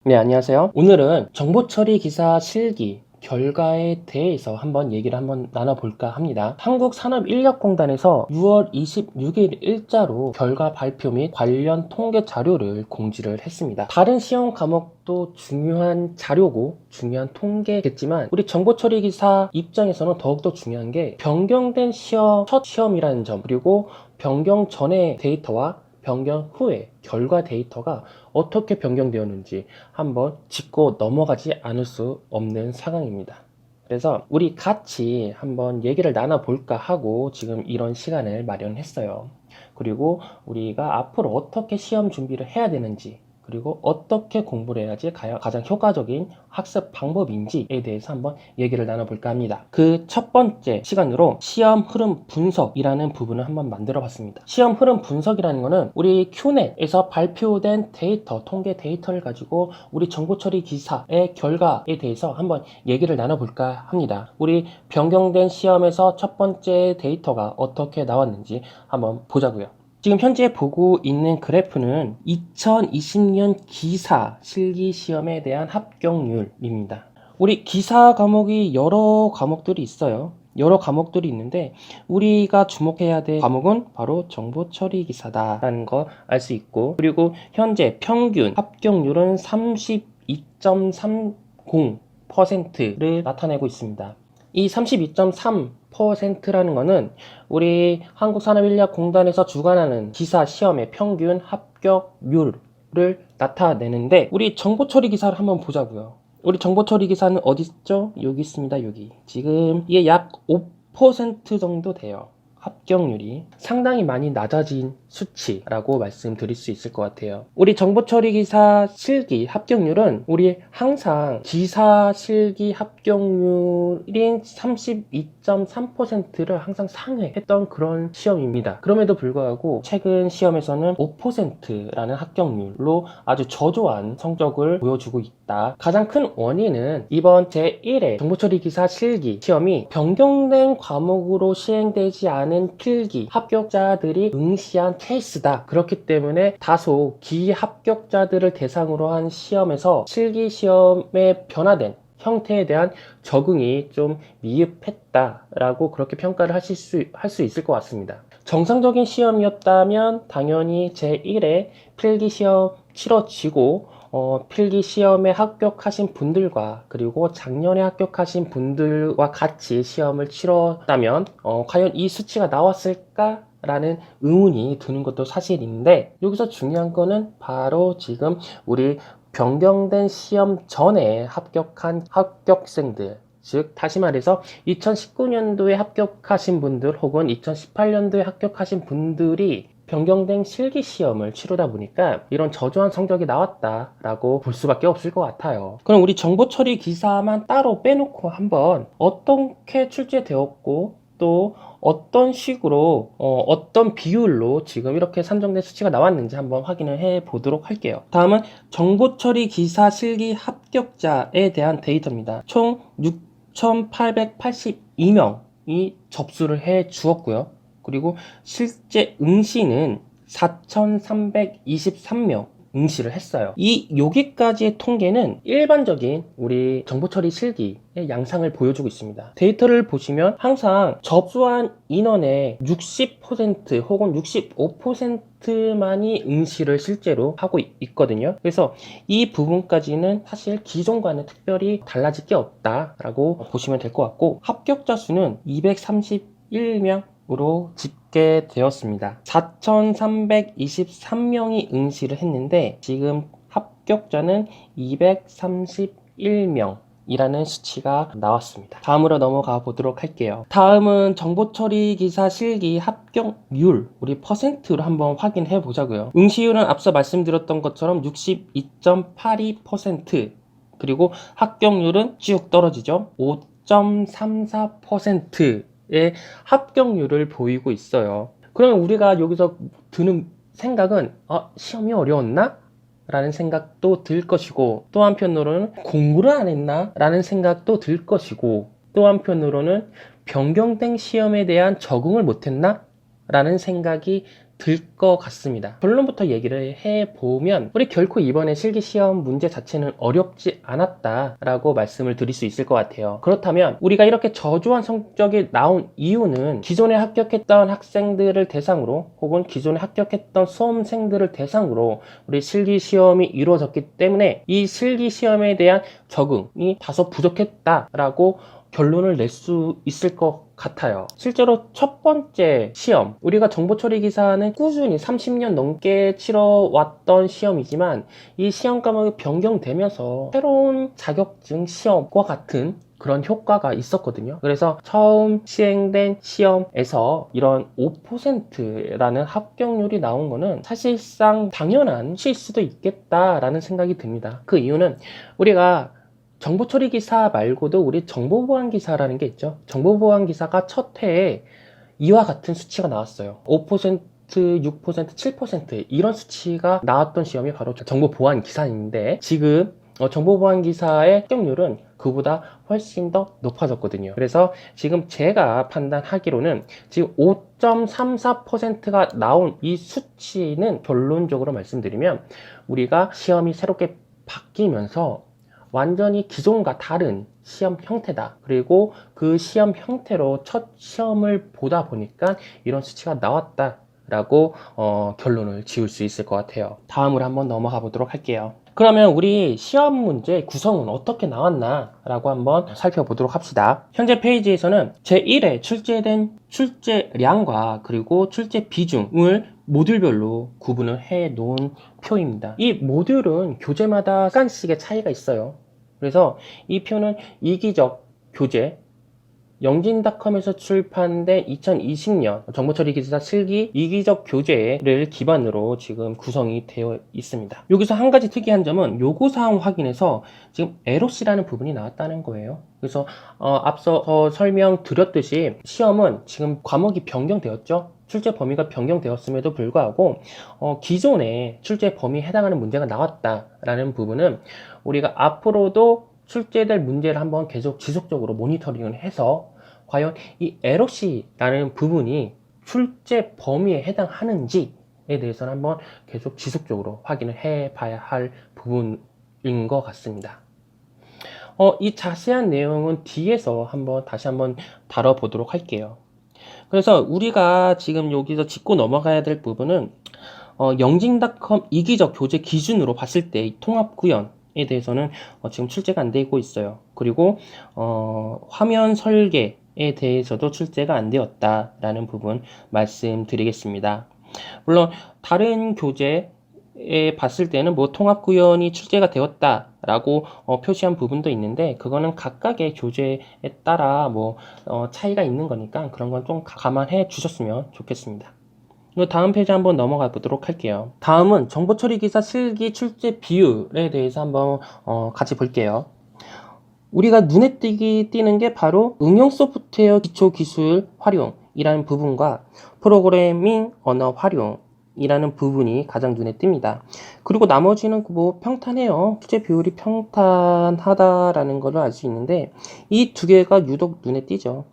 네, 안녕하세요. 오늘은 정보처리 기사 실기 결과에 대해서 한번 나눠볼까 합니다. 한국산업인력공단에서 6월 26일 일자로 결과 발표 및 관련 통계 자료를 공지를 했습니다. 다른 시험 과목도 중요한 자료고 중요한 통계겠지만 우리 정보처리 기사 입장에서는 더욱더 중요한 게 변경된 시험, 첫 시험이라는 점, 그리고 변경 전의 데이터와 변경 후에 결과 데이터가 어떻게 변경되었는지 한번 짚고 넘어가지 않을 수 없는 상황입니다. 그래서 우리 같이 한번 얘기를 나눠볼까 하고 지금 이런 시간을 마련했어요. 그리고 우리가 앞으로 어떻게 시험 준비를 해야 되는지, 그리고 어떻게 공부를 해야지 가장 효과적인 학습 방법인지에 대해서 한번 얘기를 나눠볼까 합니다. 그 첫 번째 시간으로 시험 흐름 분석이라는 부분을 한번 만들어 봤습니다. 시험 흐름 분석이라는 거는 우리 큐넷에서 발표된 데이터, 통계 데이터를 가지고 우리 정보처리 기사의 결과에 대해서 한번 얘기를 나눠볼까 합니다. 우리 변경된 시험에서 첫 번째 데이터가 어떻게 나왔는지 한번 보자고요. 지금 현재 보고 있는 그래프는 2020년 기사 실기시험에 대한 합격률입니다. 우리 기사 과목이 여러 과목들이 있어요. 여러 과목들이 있는데 우리가 주목해야 될 과목은 바로 정보처리 기사다라는 거 알 수 있고, 그리고 현재 평균 합격률은 32.30%를 나타내고 있습니다. 이 32.3%라는 거는 우리 한국산업인력공단에서 주관하는 기사 시험의 평균 합격률을 나타내는데, 우리 정보처리 기사를 한번 보자고요. 우리 정보처리 기사는 어디 있죠? 여기 있습니다. 여기. 지금 이게 약 5% 정도 돼요. 합격률이 상당히 많이 낮아진 수치라고 말씀드릴 수 있을 것 같아요. 우리 정보처리 기사 실기 합격률은 우리 항상 기사 실기 합격률인 32.3%를 항상 상회했던 그런 시험입니다. 그럼에도 불구하고 최근 시험에서는 5%라는 합격률로 아주 저조한 성적을 보여주고 있다. 가장 큰 원인은 이번 제1회 정보처리 기사 실기 시험이 변경된 과목으로 시행되지 않은 필기 합격자들이 응시한 케이스다. 그렇기 때문에 다소 기합격자들을 대상으로 한 시험에서 실기 시험에 변화된 형태에 대한 적응이 좀 미흡했다라고 그렇게 평가를 할 수 있을 것 같습니다. 정상적인 시험이었다면 당연히 제1회 필기 시험 치러지고 필기 시험에 합격하신 분들과 그리고 작년에 합격하신 분들과 같이 시험을 치렀다면 과연 이 수치가 나왔을까? 라는 의문이 드는 것도 사실인데, 여기서 중요한 거는 바로 지금 우리 변경된 시험 전에 합격한 합격생들, 즉 다시 말해서 2019년도에 합격하신 분들 혹은 2018년도에 합격하신 분들이 변경된 실기시험을 치르다 보니까 이런 저조한 성적이 나왔다라고 볼 수밖에 없을 것 같아요. 그럼 우리 정보처리 기사만 따로 빼놓고 한번 어떻게 출제되었고 또 어떤 식으로 어떤 비율로 지금 이렇게 산정된 수치가 나왔는지 한번 확인을 해 보도록 할게요. 다음은 정보처리 기사 실기 합격자에 대한 데이터입니다. 총 6,882명이 접수를 해 주었고요. 그리고 실제 응시는 4,323명 응시를 했어요. 여기까지의 통계는 일반적인 우리 정보처리 실기의 양상을 보여주고 있습니다. 데이터를 보시면 항상 접수한 인원의 60% 혹은 65%만이 응시를 실제로 하고 있거든요. 그래서 이 부분까지는 사실 기존과는 특별히 달라질 게 없다라고 보시면 될 것 같고, 합격자 수는 231명으로 집계되었습니다. 4,323명이 응시를 했는데 지금 합격자는 231명 이라는 수치가 나왔습니다. 다음으로 넘어가 보도록 할게요. 다음은 정보처리 기사 실기 합격률, 우리 퍼센트로 한번 확인해 보자고요. 응시율은 앞서 말씀드렸던 것처럼 62.82%, 그리고 합격률은 쭉 떨어지죠. 5.34%의 합격률을 보이고 있어요. 그러면 우리가 여기서 드는 생각은 시험이 어려웠나? 라는 생각도 들 것이고, 또 한편으로는 공부를 안 했나? 라는 생각도 들 것이고, 또 한편으로는 변경된 시험에 대한 적응을 못했나? 라는 생각이 들 것 같습니다. 결론부터 얘기를 해보면 우리 결코 이번에 실기시험 문제 자체는 어렵지 않았다라고 말씀을 드릴 수 있을 것 같아요. 그렇다면 우리가 이렇게 저조한 성적이 나온 이유는 기존에 합격했던 학생들을 대상으로 혹은 기존에 합격했던 수험생들을 대상으로 우리 실기시험이 이루어졌기 때문에 이 실기시험에 대한 적응이 다소 부족했다라고 결론을 낼 수 있을 것 같아요. 실제로 첫 번째 시험, 우리가 정보처리 기사는 꾸준히 30년 넘게 치러왔던 시험이지만 이 시험 과목이 변경되면서 새로운 자격증 시험과 같은 그런 효과가 있었거든요. 그래서 처음 시행된 시험에서 이런 5%라는 합격률이 나온 거는 사실상 당연한 실 수도 있겠다라는 생각이 듭니다. 그 이유는 우리가 정보처리 기사 말고도 우리 정보보안 기사라는 게 있죠. 정보보안 기사가 첫 해에 이와 같은 수치가 나왔어요. 5%, 6%, 7% 이런 수치가 나왔던 시험이 바로 정보보안 기사인데 지금 정보보안 기사의 합격률은 그보다 훨씬 더 높아졌거든요. 그래서 지금 제가 판단하기로는 지금 5.34%가 나온 이 수치는 결론적으로 말씀드리면 우리가 시험이 새롭게 바뀌면서 완전히 기존과 다른 시험 형태다. 그리고 그 시험 형태로 첫 시험을 보다 보니까 이런 수치가 나왔다라고 결론을 지을 수 있을 것 같아요. 다음으로 한번 넘어가 보도록 할게요. 그러면 우리 시험 문제 구성은 어떻게 나왔나 라고 한번 살펴보도록 합시다. 현재 페이지에서는 제1회 출제된 출제량과 그리고 출제 비중을 모듈별로 구분을 해 놓은 표입니다. 이 모듈은 교재마다 약간씩의 차이가 있어요. 그래서 이 표는 이기적 교재, 영진닷컴에서 출판된 2020년 정보처리 기사 실기 이기적 교재를 기반으로 지금 구성이 되어 있습니다. 여기서 한 가지 특이한 점은 요구사항 확인에서 지금 LOC라는 부분이 나왔다는 거예요. 그래서 앞서 설명드렸듯이 시험은 지금 과목이 변경되었죠. 출제 범위가 변경되었음에도 불구하고 기존의 출제 범위에 해당하는 문제가 나왔다라는 부분은 우리가 앞으로도 출제될 문제를 한번 계속 지속적으로 모니터링을 해서 과연 이 LOC라는 부분이 출제 범위에 해당하는지에 대해서는 한번 계속 지속적으로 확인을 해 봐야 할 부분인 것 같습니다. 이 자세한 내용은 뒤에서 다시 한번 다뤄보도록 할게요. 그래서 우리가 지금 여기서 짚고 넘어가야 될 부분은 영진닷컴 이기적 교재 기준으로 봤을 때 통합 구현에 대해서는 지금 출제가 안 되고 있어요. 그리고 화면 설계에 대해서도 출제가 안 되었다라는 부분 말씀드리겠습니다. 물론 다른 교재에 봤을 때는 뭐 통합 구현이 출제가 되었다라고 표시한 부분도 있는데 그거는 각각의 교재에 따라 뭐 차이가 있는 거니까 그런 건 좀 감안해 주셨으면 좋겠습니다. 다음 페이지 한번 넘어가 보도록 할게요. 다음은 정보처리 기사 실기 출제 비율에 대해서 한번 같이 볼게요. 우리가 눈에 띄는 게 바로 응용 소프트웨어 기초 기술 활용이라는 부분과 프로그래밍 언어 활용이라는 부분이 가장 눈에 띕니다. 그리고 나머지는 뭐 평탄해요. 출제 비율이 평탄하다라는 걸 알 수 있는데 이 두 개가 유독 눈에 띄죠.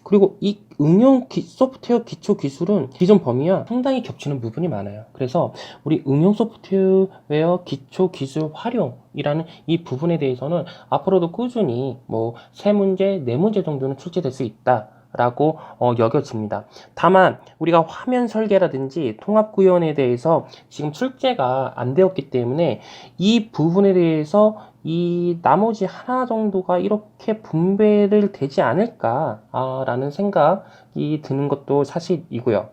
그리고 이 응용 소프트웨어 기초 기술은 기존 범위와 상당히 겹치는 부분이 많아요. 그래서 우리 응용 소프트웨어 기초 기술 활용이라는 이 부분에 대해서는 앞으로도 꾸준히 뭐 3문제, 4문제 정도는 출제될 수 있다. 라고 여겨집니다. 다만 우리가 화면 설계라든지 통합 구현에 대해서 지금 출제가 안 되었기 때문에 이 부분에 대해서 이 나머지 하나 정도가 이렇게 분배를 되지 않을까 라는 생각이 드는 것도 사실이고요.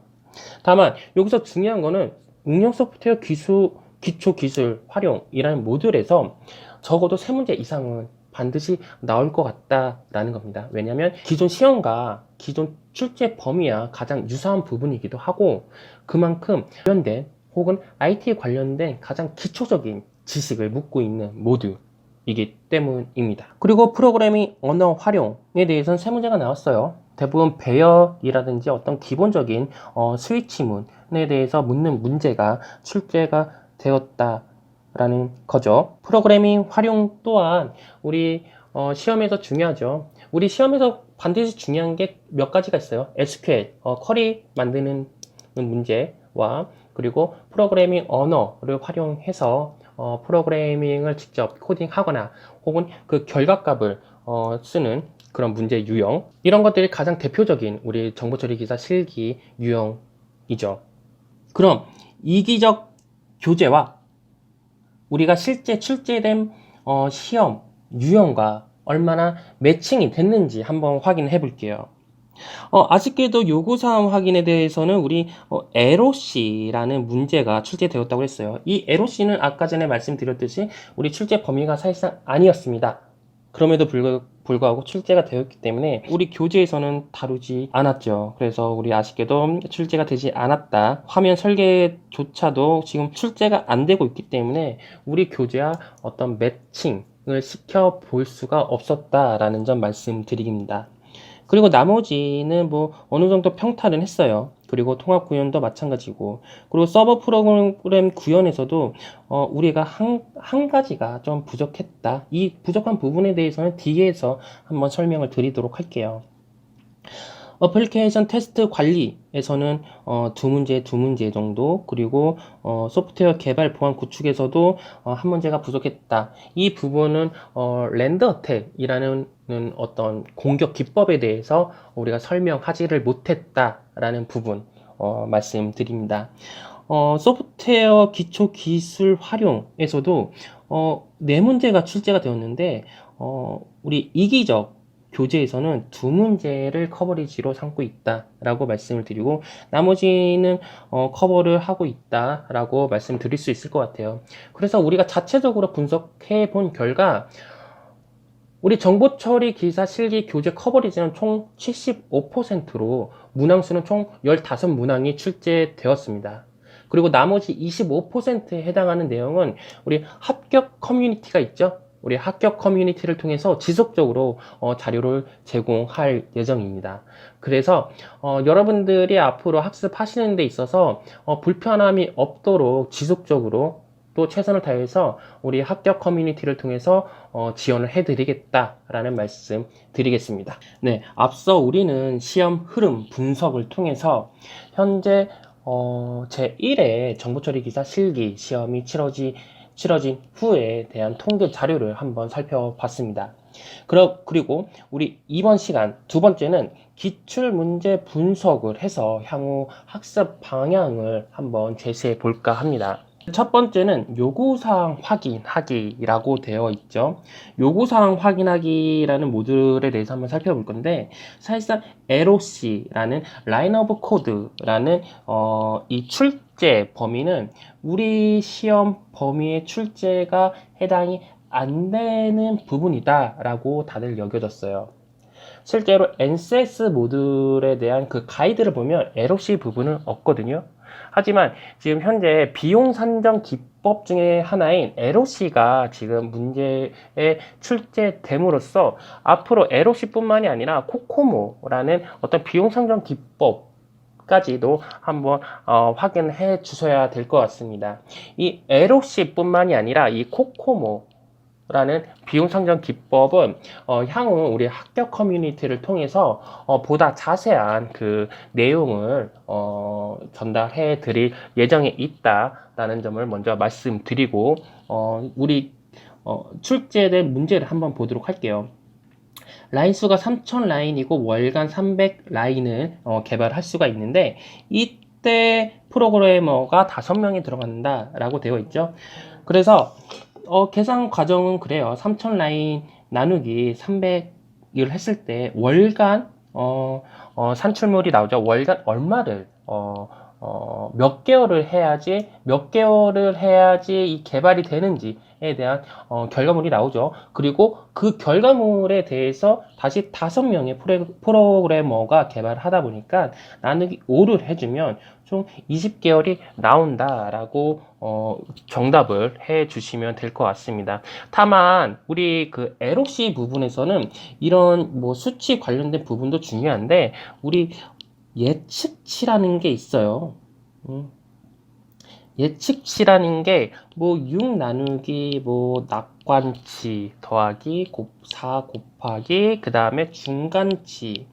다만 여기서 중요한 거는 응용 소프트웨어 기초 기술 활용이라는 모듈에서 적어도 3문제 이상은 반드시 나올 것 같다라는 겁니다. 왜냐하면 기존 시험과 기존 출제 범위와 가장 유사한 부분이기도 하고 그만큼 관련된 혹은 IT에 관련된 가장 기초적인 지식을 묻고 있는 모듈이기 때문입니다. 그리고 프로그래밍 언어 활용에 대해서는 3문제가 나왔어요. 대부분 배열이라든지 어떤 기본적인 스위치문에 대해서 묻는 문제가 출제가 되었다 라는 거죠. 프로그래밍 활용 또한 우리 시험에서 중요하죠. 우리 시험에서 반드시 중요한 게 몇 가지가 있어요. SQL, 쿼리 만드는 문제, 기술과 그리고 프로그래밍 언어를 활용해서 프로그래밍을 직접 코딩하거나 혹은 그 결과값을 쓰는 그런 문제 유형, 이런 것들이 가장 대표적인 우리 정보처리 기사 실기 유형이죠. 그럼 이기적 교재와 우리가 실제 출제된 시험 유형과 얼마나 매칭이 됐는지 한번 확인해 볼게요. 아쉽게도 요구사항 확인에 대해서는 우리 LOC라는 문제가 출제되었다고 했어요. 이 LOC는 아까 전에 말씀드렸듯이 우리 출제 범위가 사실상 아니었습니다. 그럼에도 불구하고 출제가 되었기 때문에 우리 교재에서는 다루지 않았죠. 그래서 우리 아쉽게도 출제가 되지 않았다. 화면 설계조차도 지금 출제가 안 되고 있기 때문에 우리 교재와 어떤 매칭을 시켜 볼 수가 없었다라는 점 말씀드립니다. 그리고 나머지는 뭐 어느 정도 평탄은 했어요. 그리고 통합 구현도 마찬가지고, 그리고 서버 프로그램 구현에서도 우리가 한 가지가 좀 부족했다. 이 부족한 부분에 대해서는 뒤에서 한번 설명을 드리도록 할게요. 어플리케이션 테스트 관리에서는 두 문제 정도, 그리고 소프트웨어 개발 보안 구축에서도 한 문제가 부족했다. 이 부분은 랜더 어택이라는 어떤 공격 기법에 대해서 우리가 설명하지를 못했다라는 부분 말씀드립니다. 소프트웨어 기초 기술 활용에서도 네 문제가 출제가 되었는데 우리 이기적 교재에서는 두 문제를 커버리지로 삼고 있다라고 말씀을 드리고, 나머지는 커버를 하고 있다라고 말씀드릴 수 있을 것 같아요. 그래서 우리가 자체적으로 분석해 본 결과 우리 정보처리 기사 실기 교재 커버리지는 총 75%로 문항수는 총 15문항이 출제되었습니다. 그리고 나머지 25%에 해당하는 내용은 우리 합격 커뮤니티가 있죠. 우리 합격 커뮤니티를 통해서 지속적으로 자료를 제공할 예정입니다. 그래서 여러분들이 앞으로 학습하시는 데 있어서 불편함이 없도록 지속적으로 또 최선을 다해서 우리 합격 커뮤니티를 통해서 지원을 해드리겠다라는 말씀 드리겠습니다. 네, 앞서 우리는 시험 흐름 분석을 통해서 현재 제1회 정보처리 기사 실기 시험이 치러진 후에 대한 통계 자료를 한번 살펴봤습니다. 그리고 우리 이번 시간 두 번째는 기출 문제 분석을 해서 향후 학습 방향을 한번 제시해 볼까 합니다. 첫 번째는 요구사항 확인하기라고 되어 있죠. 요구사항 확인하기라는 모듈에 대해서 한번 살펴볼 건데, 사실상 LOC라는 라인 오브 코드라는 이 출제 범위는 우리 시험 범위의 출제가 해당이 안 되는 부분이다 라고 다들 여겨졌어요. 실제로 NCS 모듈에 대한 그 가이드를 보면 LOC 부분은 없거든요. 하지만 지금 현재 비용 산정 기법 중에 하나인 LOC가 지금 문제에 출제됨으로써 앞으로 LOC뿐만이 아니라 코코모라는 어떤 비용 산정 기법까지도 한번 확인해 주셔야 될 것 같습니다. 이 LOC뿐만이 아니라 이 코코모 라는 비용 상정 기법은 향후 우리 합격 커뮤니티를 통해서 보다 자세한 그 내용을 전달해 드릴 예정에 있다라는 점을 먼저 말씀드리고, 우리 출제된 문제를 한번 보도록 할게요. 라인 수가 3000 라인이고 월간 300 라인을 개발할 수가 있는데, 이때 프로그래머가 5명이 들어간다 라고 되어 있죠. 그래서 계산 과정은 그래요. 3000 라인 나누기 300을 했을 때 월간 산출물이 나오죠. 월간 얼마를 몇 개월을 해야지 이 개발이 되는지에 대한 결과물이 나오죠. 그리고 그 결과물에 대해서 다시 5명의 프로그래머가 개발하다 보니까 나누기 5를 해주면 총 20개월이 나온다라고 정답을 해 주시면 될 것 같습니다. 다만 우리 그 LOC 부분에서는 이런 뭐 수치 관련된 부분도 중요한데, 우리 예측치라는 게 있어요. 예측치라는 게 뭐 6 나누기 뭐 낙관치 더하기 4 곱하기 그 다음에 중간치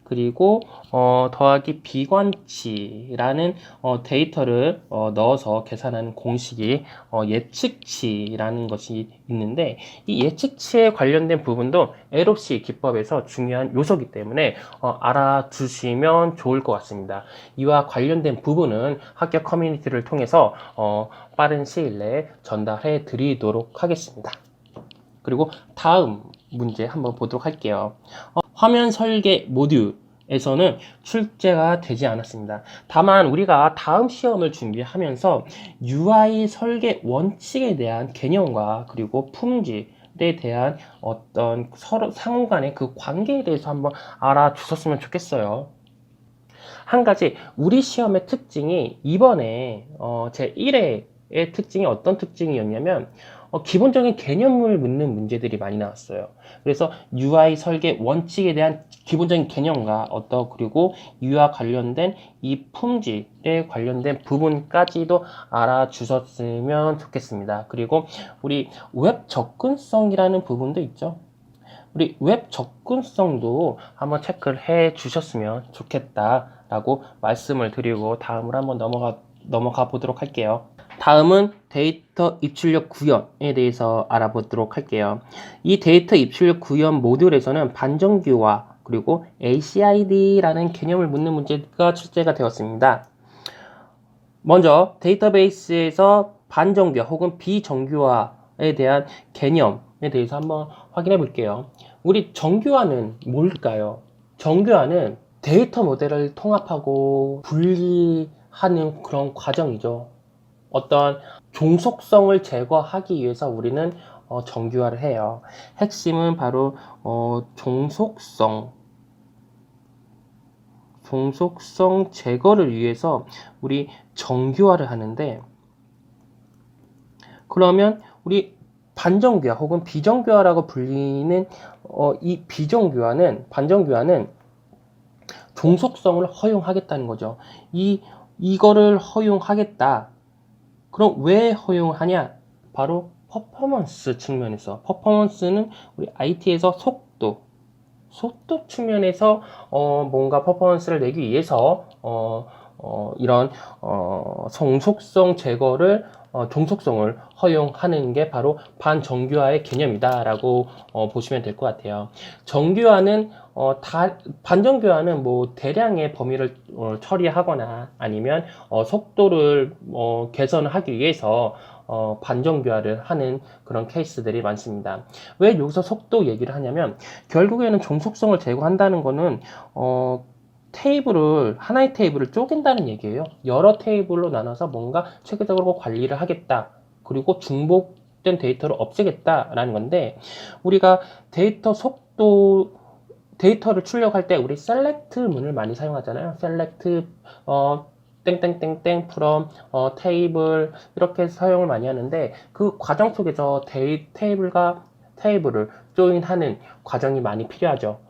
그리고 더하기 비관치라는 데이터를 넣어서 계산하는 공식이 예측치라는 것이 있는데, 이 예측치에 관련된 부분도 LOC 기법에서 중요한 요소이기 때문에 알아두시면 좋을 것 같습니다. 이와 관련된 부분은 학교 커뮤니티를 통해서 빠른 시일 내에 전달해 드리도록 하겠습니다. 그리고 다음 문제 한번 보도록 할게요. 화면 설계 모듈에서는 출제가 되지 않았습니다. 다만 우리가 다음 시험을 준비하면서 UI 설계 원칙에 대한 개념과 그리고 품질에 대한 어떤 서로 상호 간의 그 관계에 대해서 한번 알아주셨으면 좋겠어요. 한 가지 우리 시험의 특징이 이번에 제 1회의 특징이 어떤 특징이었냐면 기본적인 개념을 묻는 문제들이 많이 나왔어요. 그래서 UI 설계 원칙에 대한 기본적인 개념과 그리고 이와 관련된 이 품질에 관련된 부분까지도 알아주셨으면 좋겠습니다. 그리고 우리 웹 접근성이라는 부분도 있죠. 우리 웹 접근성도 한번 체크를 해 주셨으면 좋겠다라고 말씀을 드리고 다음으로 한번 넘어가 보도록 할게요. 다음은 데이터 입출력 구현에 대해서 알아보도록 할게요. 이 데이터 입출력 구현 모듈에서는 반정규화 그리고 ACID라는 개념을 묻는 문제가 출제가 되었습니다. 먼저 데이터베이스에서 반정규화 혹은 비정규화에 대한 개념에 대해서 한번 확인해 볼게요. 우리 정규화는 뭘까요? 정규화는 데이터 모델을 통합하고 분리하는 그런 과정이죠. 어떤 종속성을 제거하기 위해서 우리는 정규화를 해요. 핵심은 바로 종속성 제거를 위해서 우리 정규화를 하는데, 그러면 우리 반정규화 혹은 비정규화라고 불리는 이 반정규화는 종속성을 허용하겠다는 거죠. 이거를 허용하겠다. 그럼 왜 허용하냐? 바로 퍼포먼스 측면에서. 퍼포먼스는 우리 IT에서 속도 측면에서 뭔가 퍼포먼스를 내기 위해서 이런 종속성 제거를 종속성을 허용하는 게 바로 반정규화의 개념이다라고 보시면 될 것 같아요. 정규화는 반정규화는 뭐 대량의 범위를 처리하거나 아니면 속도를 개선하기 위해서 반정규화를 하는 그런 케이스들이 많습니다. 왜 여기서 속도 얘기를 하냐면, 결국에는 종속성을 제거한다는 거는 하나의 테이블을 쪼갠다는 얘기예요. 여러 테이블로 나눠서 뭔가 체계적으로 관리를 하겠다. 그리고 중복된 데이터를 없애겠다라는 건데, 우리가 데이터를 출력할 때 우리 셀렉트 문을 많이 사용하잖아요. 셀렉트 땡땡땡땡 from 테이블 이렇게 사용을 많이 하는데, 그 과정 속에서 테이블과 테이블을 조인하는 과정이 많이 필요하죠.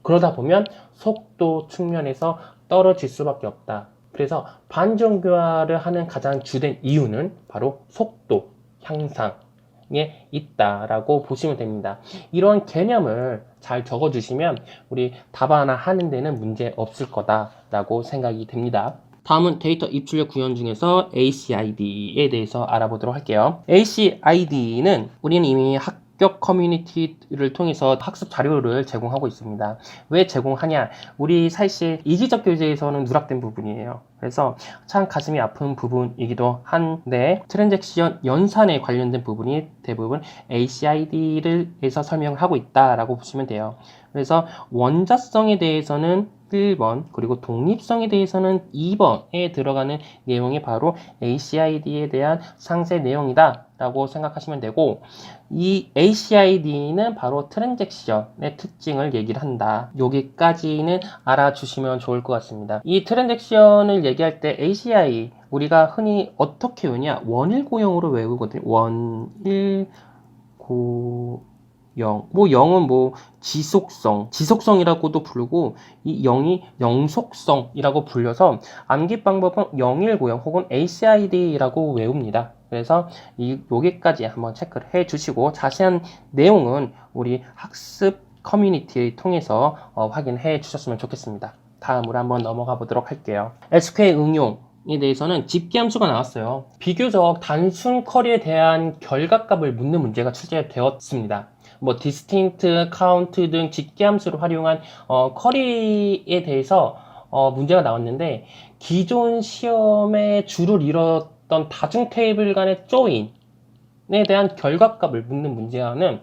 그러다 보면 속도 측면에서 떨어질 수밖에 없다. 그래서 반정교화를 하는 가장 주된 이유는 바로 속도 향상에 있다라고 보시면 됩니다. 이런 개념을 잘 적어주시면 우리 답안화 하는 데는 문제 없을 거다라고 생각이 됩니다. 다음은 데이터 입출력 구현 중에서 ACID에 대해서 알아보도록 할게요. ACID는 우리는 이미 학교 커뮤니티를 통해서 학습 자료를 제공하고 있습니다. 왜 제공하냐? 우리 사실 이지적 교재에서는 누락된 부분이에요. 그래서 참 가슴이 아픈 부분이기도 한데, 트랜잭션 연산에 관련된 부분이 대부분 ACID를 해서 설명을 하고 있다라고 보시면 돼요. 그래서 원자성에 대해서는 1번, 그리고 독립성에 대해서는 2번에 들어가는 내용이 바로 ACID에 대한 상세 내용이다 라고 생각하시면 되고, 이 ACID는 바로 트랜잭션의 특징을 얘기를 한다. 여기까지는 알아주시면 좋을 것 같습니다. 이 트랜잭션을 얘기할 때 ACI 우리가 흔히 어떻게 외우냐? 원일고형으로 외우거든요. 원일고 0. 뭐 0은 뭐 지속성이라고도 부르고, 이 0이 영속성이라고 불려서 암기 방법은 0190 혹은 ACID라고 외웁니다. 그래서 여기까지 한번 체크를 해 주시고, 자세한 내용은 우리 학습 커뮤니티 통해서 확인해 주셨으면 좋겠습니다. 다음으로 한번 넘어가 보도록 할게요. SQL 응용에 대해서는 집계함수가 나왔어요. 비교적 단순 쿼리에 대한 결과값을 묻는 문제가 출제되었습니다. 뭐 distinct, count 등 집계함수를 활용한 쿼리에 대해서 문제가 나왔는데, 기존 시험에 주를 이뤘던 다중 테이블 간의 조인에 대한 결과값을 묻는 문제와는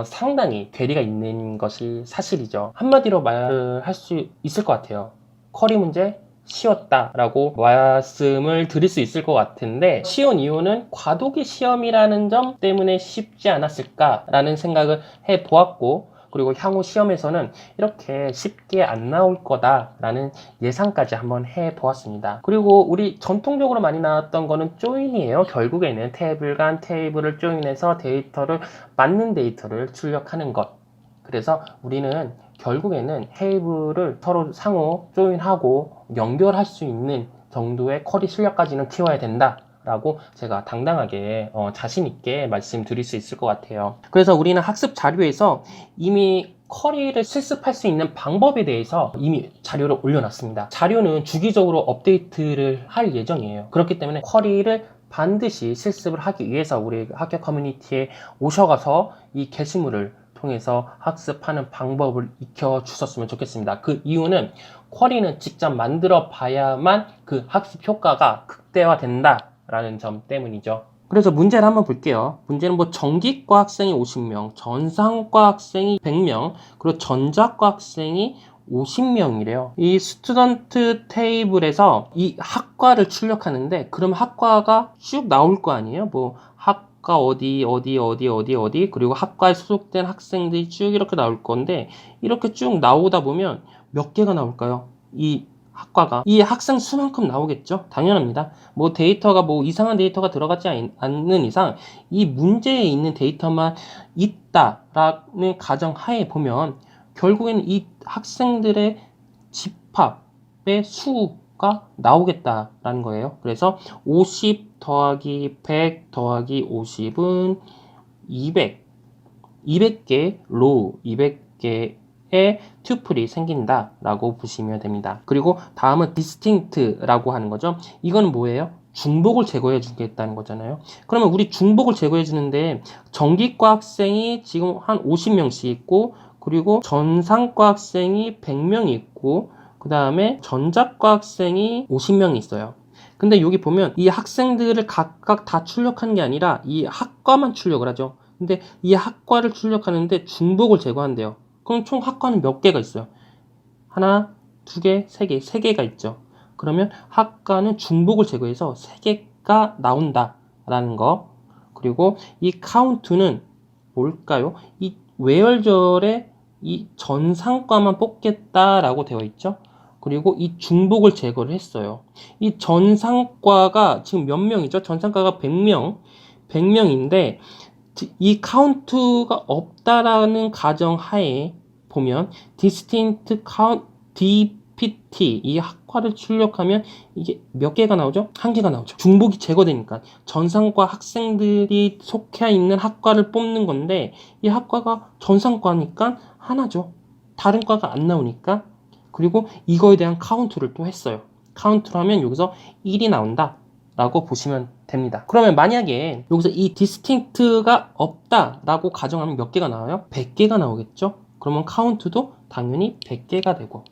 상당히 괴리가 있는 것이 사실이죠. 한마디로 말을 할 수 있을 것 같아요. 쿼리 문제 쉬웠다라고 말씀을 드릴 수 있을 것 같은데, 쉬운 이유는 과도기 시험이라는 점 때문에 쉽지 않았을까라는 생각을 해보았고, 그리고 향후 시험에서는 이렇게 쉽게 안 나올 거다라는 예상까지 한번 해보았습니다. 그리고 우리 전통적으로 많이 나왔던 거는 조인이에요. 결국에는 테이블 간 테이블을 조인해서 맞는 데이터를 출력하는 것. 그래서 우리는 결국에는 테이블을 서로 상호 조인하고 연결할 수 있는 정도의 쿼리 실력까지는 키워야 된다 라고 제가 당당하게 자신 있게 말씀드릴 수 있을 것 같아요. 그래서 우리는 학습 자료에서 이미 쿼리를 실습할 수 있는 방법에 대해서 이미 자료를 올려놨습니다. 자료는 주기적으로 업데이트를 할 예정이에요. 그렇기 때문에 쿼리를 반드시 실습을 하기 위해서 우리 학교 커뮤니티에 오셔가서 이 게시물을 통해서 학습하는 방법을 익혀 주셨으면 좋겠습니다. 그 이유는 쿼리는 직접 만들어 봐야만 그 학습 효과가 극대화된다 라는 점 때문이죠. 그래서 문제를 한번 볼게요. 문제는 뭐 전기과 학생이 50명, 전산과 학생이 100명, 그리고 전자과 학생이 50명이래요. 이 스튜던트 테이블에서 이 학과를 출력하는데, 그럼 학과가 쭉 나올 거 아니에요? 뭐 학과 어디 그리고 학과에 소속된 학생들이 쭉 이렇게 나올 건데, 이렇게 쭉 나오다 보면 몇 개가 나올까요? 이 학과가 이 학생 수만큼 나오겠죠? 당연합니다. 뭐 데이터가 뭐 이상한 데이터가 들어가지 않는 이상 이 문제에 있는 데이터만 있다라는 가정하에 보면 결국에는 이 학생들의 집합의 수가 나오겠다라는 거예요. 그래서 50 더하기 100 더하기 50은 200개 로우, 200개 의 튜플이 생긴다라고 보시면 됩니다. 그리고 다음은 distinct라고 하는 거죠. 이건 뭐예요? 중복을 제거해 주겠다는 거잖아요. 그러면 우리 중복을 제거해 주는데, 전기과 학생이 지금 한 50명씩 있고, 그리고 전산과 학생이 100명이 있고, 그 다음에 전자과 학생이 50명이 있어요. 근데 여기 보면 이 학생들을 각각 다 출력하는 게 아니라 이 학과만 출력을 하죠. 근데 이 학과를 출력하는데 중복을 제거한대요. 그럼 총 학과는 몇 개가 있어요? 하나, 두 개, 세 개, 세 개가 있죠. 그러면 학과는 중복을 제거해서 세 개가 나온다라는 거. 그리고 이 카운트는 뭘까요? 이 외열절에 이 전상과만 뽑겠다라고 되어 있죠. 그리고 이 중복을 제거를 했어요. 이 전상과가 지금 몇 명이죠? 전상과가 100명인데 이 카운트가 없다라는 가정하에 보면 distinct count DPT 이 학과를 출력하면 이게 몇 개가 나오죠? 한 개가 나오죠. 중복이 제거되니까 전산과 학생들이 속해 있는 학과를 뽑는 건데, 이 학과가 전산과니까 하나죠. 다른 과가 안 나오니까. 그리고 이거에 대한 카운트를 또 했어요. 카운트를 하면 여기서 1이 나온다 라고 보시면 됩니다. 그러면 만약에 여기서 이 distinct가 없다라고 가정하면 몇 개가 나와요? 100개가 나오겠죠? 그러면 카운트도 당연히 100개가 되고.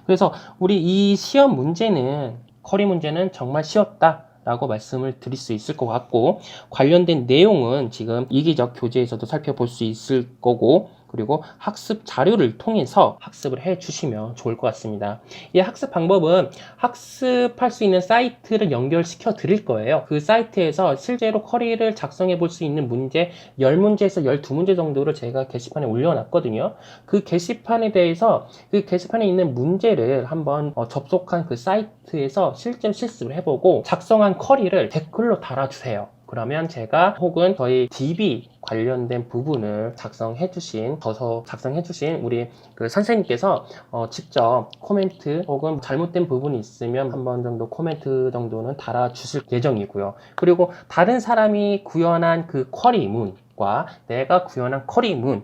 그래서 우리 이 시험 문제는, 쿼리 문제는 정말 쉬웠다라고 말씀을 드릴 수 있을 것 같고, 관련된 내용은 지금 이기적 교재에서도 살펴볼 수 있을 거고, 그리고 학습 자료를 통해서 학습을 해 주시면 좋을 것 같습니다. 이 학습 방법은 학습할 수 있는 사이트를 연결시켜 드릴 거예요. 그 사이트에서 실제로 쿼리를 작성해 볼 수 있는 문제 10문제에서 12문제 정도를 제가 게시판에 올려놨거든요. 그 게시판에 대해서 그 게시판에 있는 문제를 한번 접속한 그 사이트에서 실제로 실습을 해보고 작성한 쿼리를 댓글로 달아주세요. 그러면 제가 혹은 저희 DB 관련된 부분을 저서 작성해주신 우리 그 선생님께서 직접 코멘트 혹은 잘못된 부분이 있으면 한 번 정도 코멘트 정도는 달아주실 예정이고요. 그리고 다른 사람이 구현한 그 쿼리문과 내가 구현한 쿼리문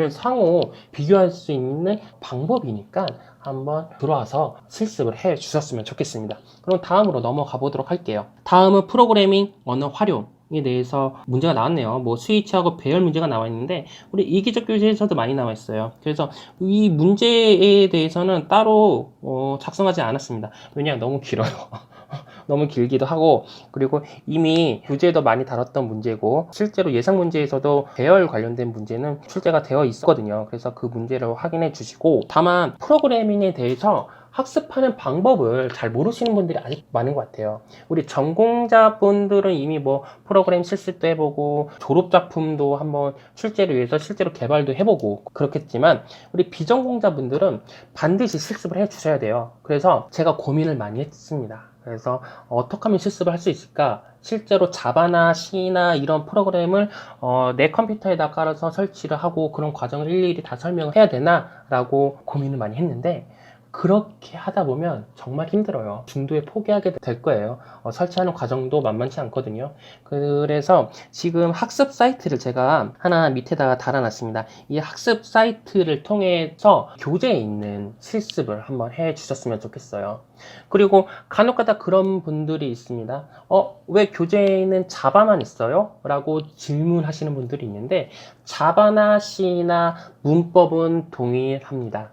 상호 비교할 수 있는 방법이니까 한번 들어와서 실습을 해 주셨으면 좋겠습니다. 그럼 다음으로 넘어가 보도록 할게요. 다음은 프로그래밍 언어 활용에 대해서 문제가 나왔네요. 뭐 스위치하고 배열 문제가 나와 있는데 우리 이기적 교재에서도 많이 나와 있어요. 그래서 이 문제에 대해서는 따로 작성하지 않았습니다. 왜냐하면 너무 길어요. 너무 길기도 하고, 그리고 이미 교재에도 많이 다뤘던 문제고 실제로 예상 문제에서도 배열 관련된 문제는 출제가 되어 있었거든요. 그래서 그 문제를 확인해 주시고, 다만 프로그래밍에 대해서 학습하는 방법을 잘 모르시는 분들이 아직 많은 것 같아요. 우리 전공자분들은 이미 뭐 프로그램 실습도 해보고 졸업작품도 한번 출제를 위해서 실제로 개발도 해보고 그렇겠지만, 우리 비전공자분들은 반드시 실습을 해 주셔야 돼요. 그래서 제가 고민을 많이 했습니다. 그래서 어떻게 하면 실습을 할 수 있을까? 실제로 자바나 C나 이런 프로그램을 내 컴퓨터에다 깔아서 설치를 하고 그런 과정을 일일이 다 설명을 해야 되나? 라고 고민을 많이 했는데, 그렇게 하다 보면 정말 힘들어요. 중도에 포기하게 될 거예요. 설치하는 과정도 만만치 않거든요. 그래서 지금 학습 사이트를 제가 하나 밑에다가 달아놨습니다. 이 학습 사이트를 통해서 교재에 있는 실습을 한번 해 주셨으면 좋겠어요. 그리고 간혹가다 그런 분들이 있습니다. 왜 교재에는 자바만 있어요? 라고 질문하시는 분들이 있는데, 자바나 C나 문법은 동일합니다.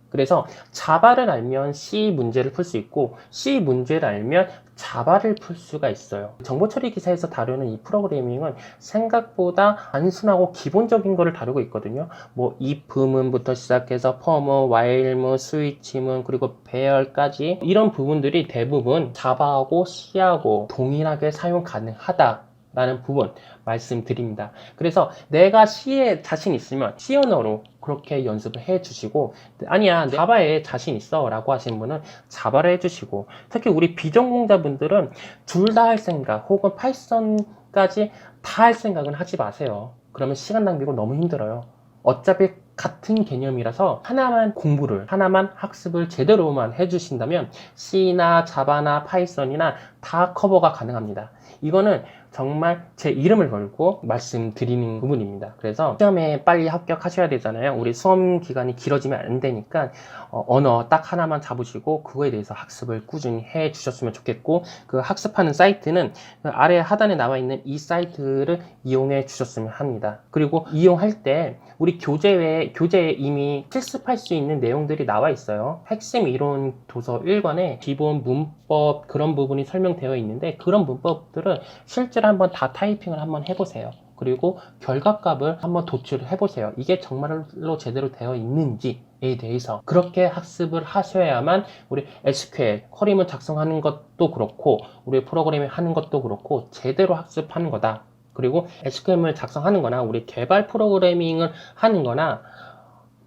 그래서 자바를 알면 C 문제를 풀 수 있고 C 문제를 알면 자바를 풀 수가 있어요. 정보처리 기사에서 다루는 이 프로그래밍은 생각보다 단순하고 기본적인 거를 다루고 있거든요. 뭐 if문부터 시작해서 for문, while문, switch문, 그리고 배열까지 이런 부분들이 대부분 자바하고 C하고 동일하게 사용 가능하다 라는 부분 말씀드립니다. 그래서 내가 C에 자신 있으면 C 언어로 그렇게 연습을 해 주시고, 아니야 자바에 자신 있어 라고 하시는 분은 자바를 해 주시고, 특히 우리 비전공자분들은 둘 다 할 생각 혹은 파이썬까지 다 할 생각은 하지 마세요. 그러면 시간 낭비고 너무 힘들어요. 어차피 같은 개념이라서 하나만 학습을 제대로만 해주신다면 C나 자바나 파이썬이나 다 커버가 가능합니다. 이거는 정말 제 이름을 걸고 말씀드리는 부분입니다. 그래서 시험에 빨리 합격하셔야 되잖아요. 우리 수험 기간이 길어지면 안 되니까 언어 딱 하나만 잡으시고 그거에 대해서 학습을 꾸준히 해 주셨으면 좋겠고, 그 학습하는 사이트는 그 아래 하단에 나와 있는 이 사이트를 이용해 주셨으면 합니다. 그리고 이용할 때 우리 교재에 이미 실습할 수 있는 내용들이 나와 있어요. 핵심 이론 도서 1권에 기본 문법 그런 부분이 설명되어 있는데, 그런 문법들을 실제로 한번 다 타이핑을 한번 해보세요. 그리고 결과값을 한번 도출을 해보세요. 이게 정말로 제대로 되어 있는지에 대해서 그렇게 학습을 하셔야만 우리 SQL 쿼리문 작성하는 것도 그렇고 우리 프로그래밍 하는 것도 그렇고 제대로 학습하는 거다. 그리고 SQL을 작성하는 거나 우리 개발 프로그래밍을 하는 거나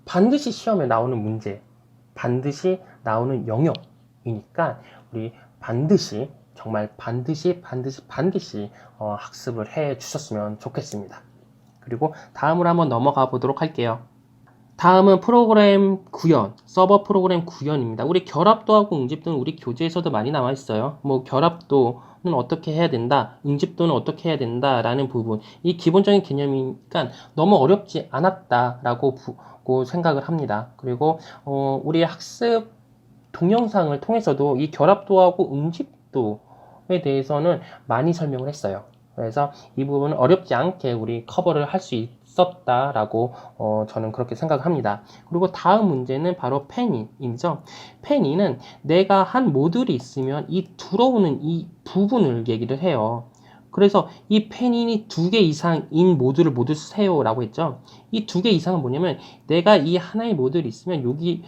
반드시 시험에 나오는 문제, 반드시 나오는 영역이니까 우리 반드시 정말 반드시 학습을 해 주셨으면 좋겠습니다. 그리고 다음으로 한번 넘어가 보도록 할게요. 다음은 프로그램 구현, 서버 프로그램 구현입니다. 우리 결합도하고 응집도는 우리 교재에서도 많이 나와 있어요. 뭐 결합도는 어떻게 해야 된다, 응집도는 어떻게 해야 된다 라는 부분, 이 기본적인 개념이니까 너무 어렵지 않았다라고 생각을 합니다. 그리고 우리 학습 동영상을 통해서도 이 결합도하고 응집도에 대해서는 많이 설명을 했어요. 그래서 이 부분은 어렵지 않게 우리 커버를 할 수 있었다라고 저는 그렇게 생각합니다. 그리고 다음 문제는 바로 펜인이죠. 펜인은 내가 한 모듈이 있으면 이 들어오는 이 부분을 얘기를 해요. 그래서 이 펜인이 2개 이상인 모듈을 모두 쓰세요 라고 했죠. 이 2개 이상은 뭐냐면 내가 이 하나의 모듈이 있으면 여기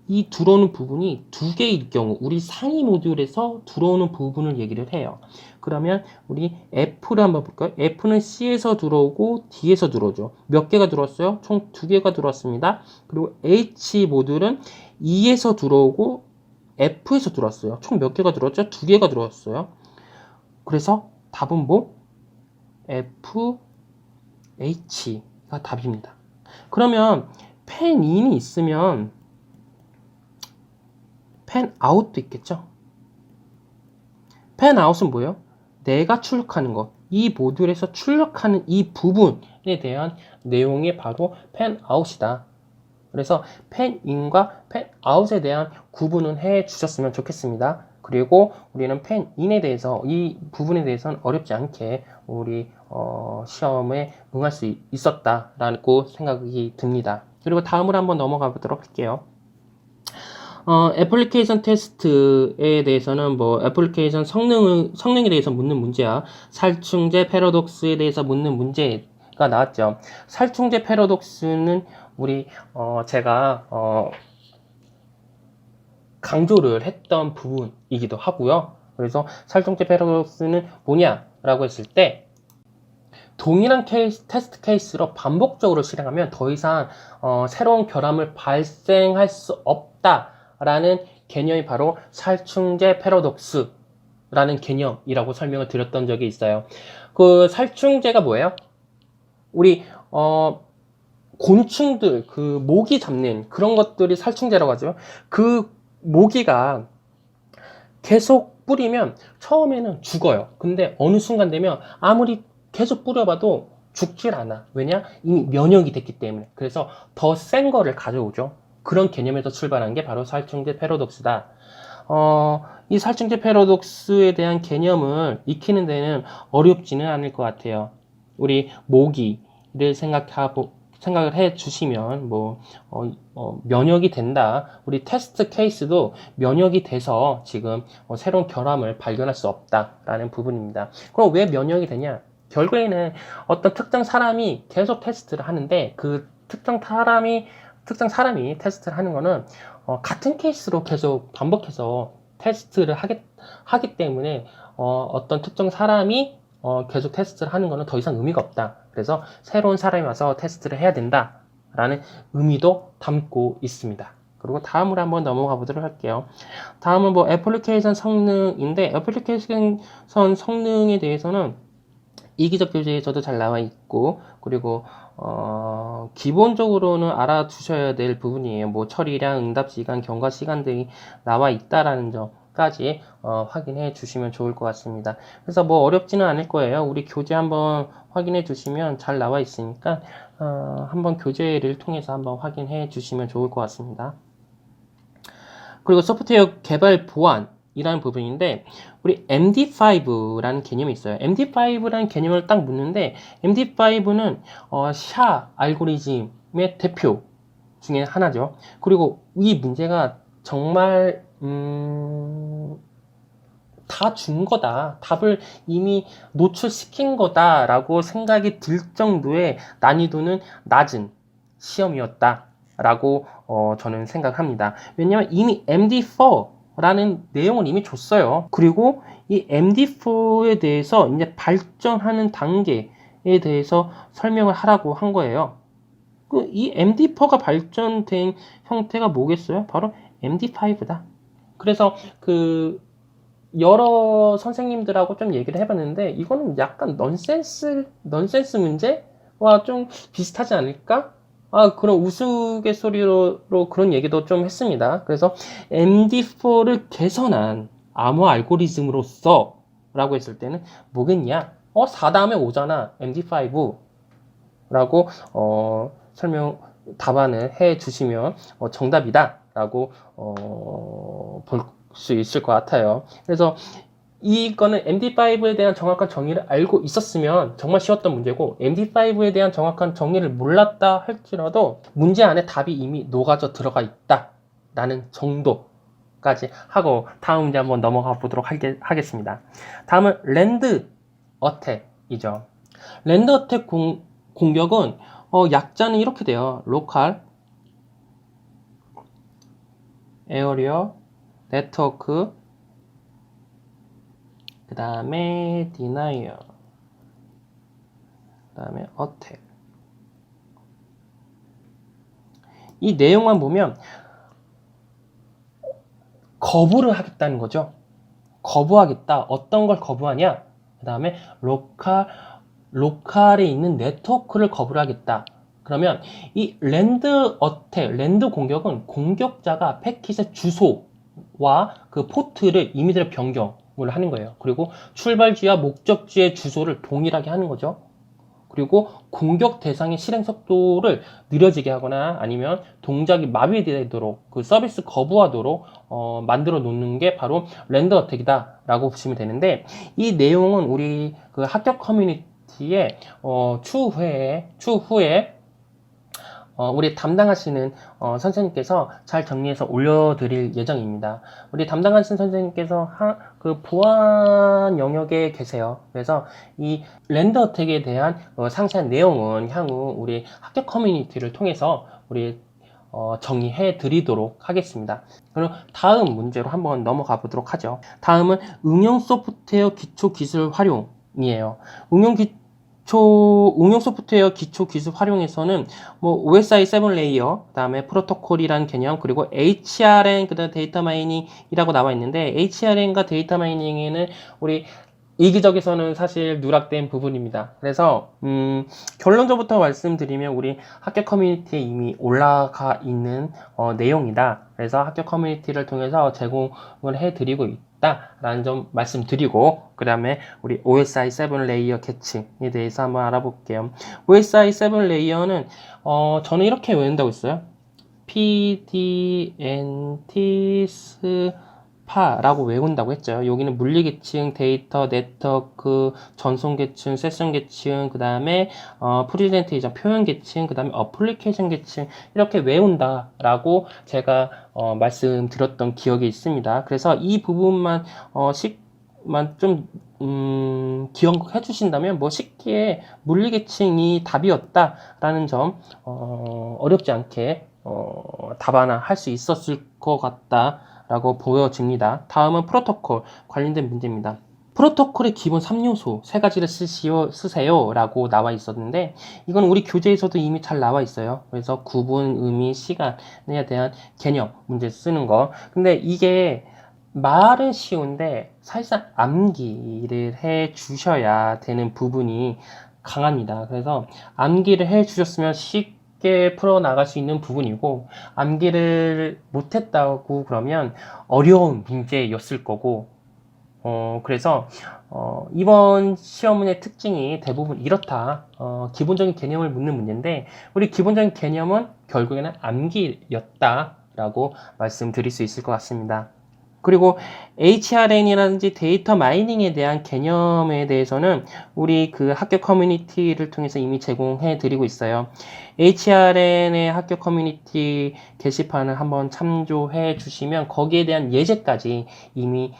이 들어오는 부분이 2개일 경우 우리 상위 모듈에서 들어오는 부분을 얘기를 해요. 그러면 우리 F를 한번 볼까요? F는 C에서 들어오고 D에서 들어오죠. 몇 개가 들어왔어요? 총 2개가 들어왔습니다. 그리고 H 모듈은 E에서 들어오고 F에서 들어왔어요. 총 몇 개가 들어왔죠? 2개가 들어왔어요. 그래서 답은 뭐? F, H가 답입니다. 그러면 펜인이 있으면 펜아웃도 있겠죠? 펜아웃은 뭐예요? 내가 출력하는 것, 이 모듈에서 출력하는 이 부분에 대한 내용이 바로 팬아웃이다. 그래서 팬인과 팬아웃에 대한 구분은 해 주셨으면 좋겠습니다. 그리고 우리는 팬인에 대해서 이 부분에 대해서는 어렵지 않게 우리 시험에 응할 수 있었다라고 생각이 듭니다. 그리고 다음으로 한번 넘어가 보도록 할게요. 애플리케이션 테스트에 대해서는 뭐 애플리케이션 성능에 대해서 묻는 문제야. 살충제 패러독스에 대해서 묻는 문제가 나왔죠. 살충제 패러독스는 우리 제가 강조를 했던 부분이기도 하고요. 그래서 살충제 패러독스는 뭐냐라고 했을 때 동일한 테스트 케이스로 반복적으로 실행하면 더 이상 새로운 결함을 발생할 수 없다라는 개념이 바로 살충제 패러독스라는 개념이라고 설명을 드렸던 적이 있어요. 그 살충제가 뭐예요? 우리 곤충들, 그 모기 잡는 그런 것들이 살충제라고 하죠. 그 모기가 계속 뿌리면 처음에는 죽어요. 근데 어느 순간 되면 아무리 계속 뿌려봐도 죽질 않아. 왜냐? 이미 면역이 됐기 때문에. 그래서 더 센 거를 가져오죠. 그런 개념에서 출발한 게 바로 살충제 패러독스다. 이 살충제 패러독스에 대한 개념을 익히는 데는 어렵지는 않을 것 같아요. 우리 모기를 생각을 해 주시면 면역이 된다. 우리 테스트 케이스도 면역이 돼서 지금 새로운 결함을 발견할 수 없다라는 부분입니다. 그럼 왜 면역이 되냐? 결국에는 어떤 특정 사람이 계속 테스트를 하는데 그 특정 사람이 테스트를 하는 거는 같은 케이스로 계속 반복해서 테스트를 하기 때문에 어떤 특정 사람이 계속 테스트를 하는 거는 더 이상 의미가 없다. 그래서 새로운 사람이 와서 테스트를 해야 된다라는 의미도 담고 있습니다. 그리고 다음으로 한번 넘어가 보도록 할게요. 다음은 뭐 애플리케이션 성능인데 애플리케이션 성능에 대해서는 이기적 교재에서도 잘 나와 있고 그리고 기본적으로는 알아두셔야 될 부분이에요. 뭐 처리량, 응답 시간, 경과 시간 등이 나와 있다라는 점까지 확인해 주시면 좋을 것 같습니다. 그래서 뭐 어렵지는 않을 거예요. 우리 교재 한번 확인해 주시면 잘 나와 있으니까 한번 교재를 통해서 한번 확인해 주시면 좋을 것 같습니다. 그리고 소프트웨어 개발 보안이라는 부분인데 우리 MD5라는 개념이 있어요. MD5라는 개념을 딱 묻는데 MD5는 샤 알고리즘의 대표 중에 하나죠. 그리고 이 문제가 정말 다 준 거다. 답을 이미 노출시킨 거다라고 생각이 들 정도의 난이도는 낮은 시험이었다라고 저는 생각합니다. 왜냐면 이미 MD4라는 내용을 이미 줬어요. 그리고 이 MD4에 대해서 이제 발전하는 단계에 대해서 설명을 하라고 한 거예요. 이 MD4가 발전된 형태가 뭐겠어요? 바로 MD5다. 그래서 여러 선생님들하고 좀 얘기를 해봤는데 이거는 약간 넌센스 문제와 좀 비슷하지 않을까? 그런 우스갯소리로 그런 얘기도 좀 했습니다. 그래서 MD4를 개선한 암호 알고리즘으로서 라고 했을 때는 뭐겠냐? 4 다음에 5잖아. MD5 라고 답안을 해 주시면 정답이다 라고 볼 수 있을 것 같아요. 그래서 이거는 MD5에 대한 정확한 정의를 알고 있었으면 정말 쉬웠던 문제고 MD5에 대한 정확한 정의를 몰랐다 할지라도 문제 안에 답이 이미 녹아져 들어가 있다 라는 정도까지 하고 다음 문제 한번 넘어가 보도록 하겠습니다. 다음은 랜드 어택이죠. 랜드 어택 공격은 약자는 이렇게 돼요. 로컬 에어리어 네트워크 그 다음에 denial 그 다음에 attack 이 내용만 보면 거부를 하겠다는 거죠. 거부하겠다. 어떤 걸 거부하냐? 그 다음에 로컬에 있는 네트워크를 거부를 하겠다. 그러면 이 랜드 공격은 공격자가 패킷의 주소와 그 포트를 임의대로 변경 하는 거예요. 그리고 출발지와 목적지의 주소를 동일하게 하는 거죠. 그리고 공격 대상의 실행 속도를 느려지게 하거나 아니면 동작이 마비되도록 그 서비스 거부하도록 만들어 놓는 게 바로 렌더 어택이다 라고 보시면 되는데, 이 내용은 우리 그 합격 커뮤니티에 추후에 우리 담당하시는 선생님께서 잘 정리해서 올려드릴 예정입니다. 우리 담당하시는 선생님께서 그 보안 영역에 계세요. 그래서 이 렌더 어택에 대한 상세한 내용은 향후 우리 합격 커뮤니티를 통해서 우리 정의해 드리도록 하겠습니다. 그럼 다음 문제로 한번 넘어가 보도록 하죠. 다음은 응용 소프트웨어 기초 기술 활용이에요. 응용 소프트웨어 기초 기술 활용에서는 뭐 OSI 7 레이어, 그다음에 프로토콜이라는 개념, 그리고 HRM, 그다음 데이터 마이닝이라고 나와 있는데, HRM과 데이터 마이닝에는 우리 이기적에서는 사실 누락된 부분입니다. 그래서 결론적부터 말씀드리면 우리 합격 커뮤니티에 이미 올라가 있는 내용이다. 그래서 합격 커뮤니티를 통해서 제공을 해드리고 있다라는 점 말씀드리고, 그 다음에 우리 OSI 7 레이어 계층에 대해서 한번 알아볼게요. OSI 7 레이어는 저는 이렇게 외운다고 했어요. PDNTS 파라고 외운다고 했죠. 여기는 물리계층, 데이터, 네트워크, 전송계층, 세션계층, 그 다음에 프리젠테이션, 표현계층, 그 다음에 어플리케이션 계층, 이렇게 외운다라고 제가 말씀드렸던 기억이 있습니다. 그래서 이 부분만 좀 기억해 주신다면 뭐 쉽게 물리계층이 답이었다라는 점 어렵지 않게 답안할 수 있었을 것 같다 라고 보여집니다. 다음은 프로토콜 관련된 문제입니다. 프로토콜의 기본 3요소 3가지를 쓰세요 라고 나와 있었는데, 이건 우리 교재에서도 이미 잘 나와 있어요. 그래서 구분, 의미, 시간에 대한 개념 문제 쓰는 거. 근데 이게 말은 쉬운데 사실상 암기를 해 주셔야 되는 부분이 강합니다. 그래서 암기를 해 주셨으면 쉽게 풀어나갈 수 있는 부분이고, 암기를 못했다고 그러면 어려운 문제였을 거고, 그래서 이번 시험의 특징이 대부분 이렇다. 기본적인 개념을 묻는 문제인데, 우리 기본적인 개념은 결국에는 암기였다라고 말씀드릴 수 있을 것 같습니다. 그리고 HRN이라든지 데이터 마이닝에 대한 개념에 대해서는 우리 그 학교 커뮤니티를 통해서 이미 제공해 드리고 있어요. HRN의 학교 커뮤니티 게시판을 한번 참조해 주시면 거기에 대한 예제까지 이미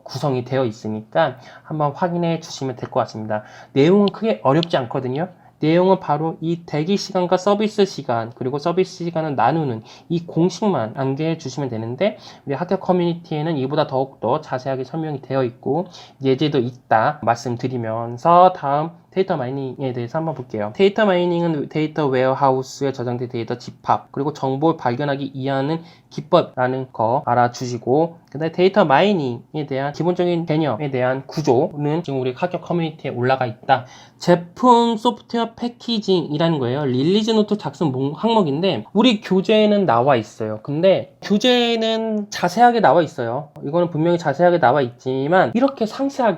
구성이 되어 있으니까 한번 확인해 주시면 될 것 같습니다. 내용은 크게 어렵지 않거든요. 내용은 바로 이 대기 시간과 서비스 시간, 그리고 서비스 시간을 나누는 이 공식만 암기해 주시면 되는데, 우리 학교 커뮤니티에는 이보다 더욱더 자세하게 설명이 되어 있고 예제도 있다 말씀드리면서, 다음 데이터 마이닝에 대해서 한번 볼게요. 데이터 마이닝은 데이터 웨어하우스에 저장된 데이터 집합, 그리고 정보를 발견하기 이해하는 기법이라는 거 알아주시고, 그 다음에 데이터 마이닝에 대한 기본적인 개념에 대한 구조는 지금 우리 학교 커뮤니티에 올라가 있다. 제품 소프트웨어 패키징이라는 거예요. 릴리즈 노트 작성 항목인데 우리 교재에는 나와 있어요. 근데 교재에는 자세하게 나와 있어요. 이거는 분명히 자세하게 나와 있지만, 이렇게 상세한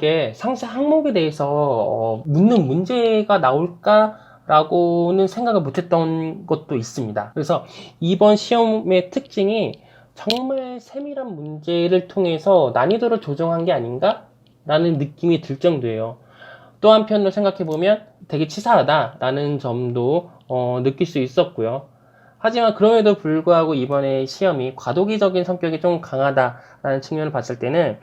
항목에 대해서 묻는 문제가 나올까? 라고는 생각을 못했던 것도 있습니다. 그래서 이번 시험의 특징이 정말 세밀한 문제를 통해서 난이도를 조정한 게 아닌가? 라는 느낌이 들 정도예요. 또 한편으로 생각해보면 되게 치사하다라는 점도 느낄 수 있었고요. 하지만 그럼에도 불구하고 이번에 시험이 과도기적인 성격이 좀 강하다라는 측면을 봤을 때는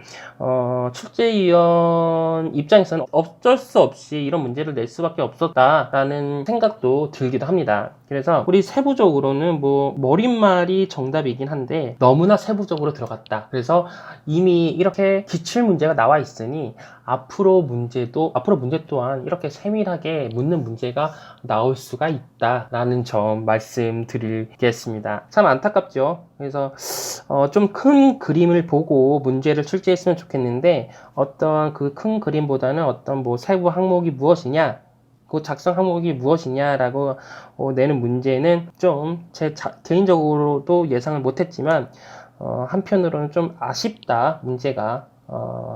출제위원 입장에서는 어쩔 수 없이 이런 문제를 낼 수밖에 없었다라는 생각도 들기도 합니다. 그래서 우리 세부적으로는 뭐 머릿말이 정답이긴 한데 너무나 세부적으로 들어갔다. 그래서 이미 이렇게 기출 문제가 나와 있으니 앞으로 문제 또한 이렇게 세밀하게 묻는 문제가 나올 수가 있다라는 점 말씀드리겠습니다. 참 안타깝죠. 그래서 좀 큰 그림을 보고 문제를 출제했으면 좋겠는데, 어떤 그 큰 그림보다는 어떤 뭐 세부 항목이 무엇이냐, 그 작성 항목이 무엇이냐라고 내는 문제는 좀 제 개인적으로도 예상을 못했지만 한편으로는 좀 아쉽다, 문제가.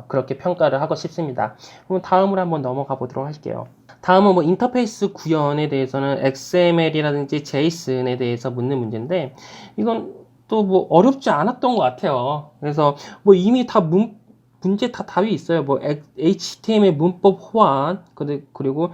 그렇게 평가를 하고 싶습니다. 그럼 다음으로 한번 넘어가 보도록 할게요. 다음은 뭐 인터페이스 구현에 대해서는 XML이라든지 JSON에 대해서 묻는 문제인데, 이건 또 뭐 어렵지 않았던 것 같아요. 그래서 뭐 이미 다 문제 다 답이 있어요. 뭐 HTML 문법 호환, 그리고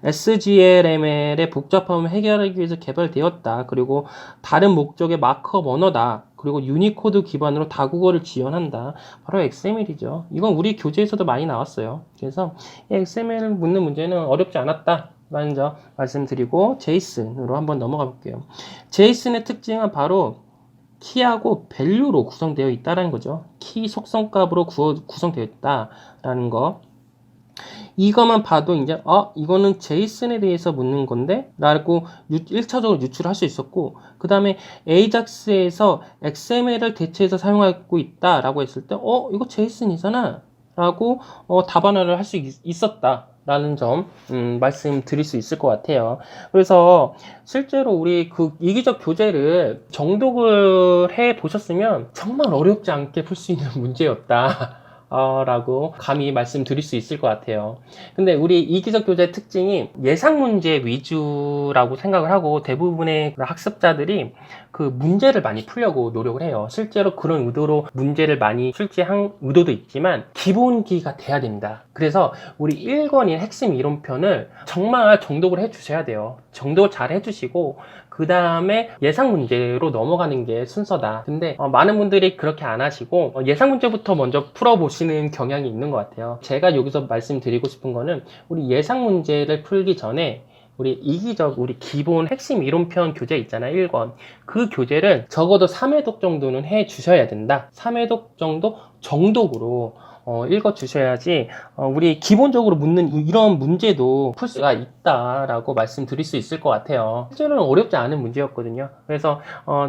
SGLML의 복잡함을 해결하기 위해서 개발되었다. 그리고 다른 목적의 마크업 언어다. 그리고 유니코드 기반으로 다국어를 지원한다. 바로 XML이죠. 이건 우리 교재에서도 많이 나왔어요. 그래서 XML을 묻는 문제는 어렵지 않았다. 먼저 말씀드리고 JSON으로 한번 넘어가 볼게요. JSON의 특징은 바로 키하고 밸류로 구성되어 있다는 거죠. 키 속성값으로 구성되어 있다라는 거. 이것만 봐도 이제 이거는 제이슨에 대해서 묻는 건데 라고 1차적으로 유출할 수 있었고, 그 다음에 AJAX에서 XML을 대체해서 사용하고 있다 라고 했을 때 이거 제이슨이잖아 라고 답안을 할 수 있었다 라는 점 말씀드릴 수 있을 것 같아요. 그래서 실제로 우리 그 이기적 교재를 정독을 해 보셨으면 정말 어렵지 않게 풀 수 있는 문제였다 라고 감히 말씀드릴 수 있을 것 같아요. 근데 우리 이기적 교재의 특징이 예상 문제 위주라고 생각을 하고, 대부분의 학습자들이 그 문제를 많이 풀려고 노력을 해요. 실제로 그런 의도로 문제를 많이 출제한 의도도 있지만 기본기가 돼야 됩니다. 그래서 우리 1권인 핵심 이론편을 정말 정독을 해 주셔야 돼요. 정독을 잘 해주시고 그 다음에 예상 문제로 넘어가는 게 순서다. 근데 많은 분들이 그렇게 안 하시고 예상 문제부터 먼저 풀어보시는 경향이 있는 것 같아요. 제가 여기서 말씀드리고 싶은 거는, 우리 예상 문제를 풀기 전에 우리 이기적, 우리 기본 핵심 이론편 교재 있잖아요. 1권. 그 교재를 적어도 3회독 정도는 해 주셔야 된다. 3회독 정도 정독으로 읽어 주셔야지 우리 기본적으로 묻는 이런 문제도 풀 수가 있다라고 말씀드릴 수 있을 것 같아요. 실제로는 어렵지 않은 문제였거든요. 그래서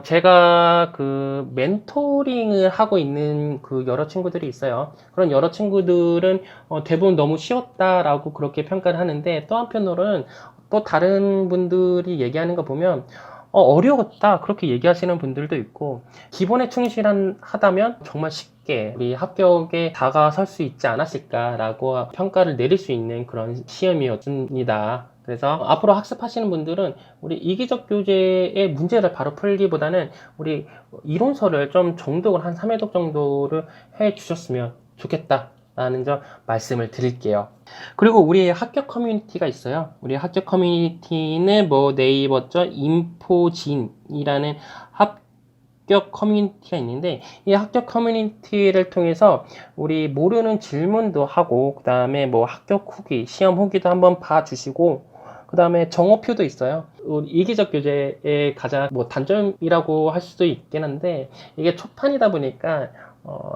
제가 그 멘토링을 하고 있는 그 여러 친구들이 있어요. 그런 여러 친구들은 대부분 너무 쉬웠다라고 그렇게 평가를 하는데, 또 한편으로는 또 다른 분들이 얘기하는 거 보면 어려웠다 그렇게 얘기하시는 분들도 있고, 기본에 충실하다면 정말 쉽게 우리 합격에 다가설 수 있지 않았을까라고 평가를 내릴 수 있는 그런 시험이었습니다. 그래서 앞으로 학습하시는 분들은 우리 이기적 교재의 문제를 바로 풀기보다는 우리 이론서를 좀 정독을 한 3회독 정도를 해 주셨으면 좋겠다 라는 점 말씀을 드릴게요. 그리고 우리 합격 커뮤니티가 있어요. 우리 합격 커뮤니티는 뭐 네이버죠, 인포진이라는 합격 커뮤니티가 있는데, 이 합격 커뮤니티를 통해서 우리 모르는 질문도 하고, 그 다음에 뭐 합격 후기, 시험 후기도 한번 봐주시고, 그 다음에 정오표도 있어요. 우리 이기적 교재의 가장 뭐 단점이라고 할 수도 있긴 한데, 이게 초판이다 보니까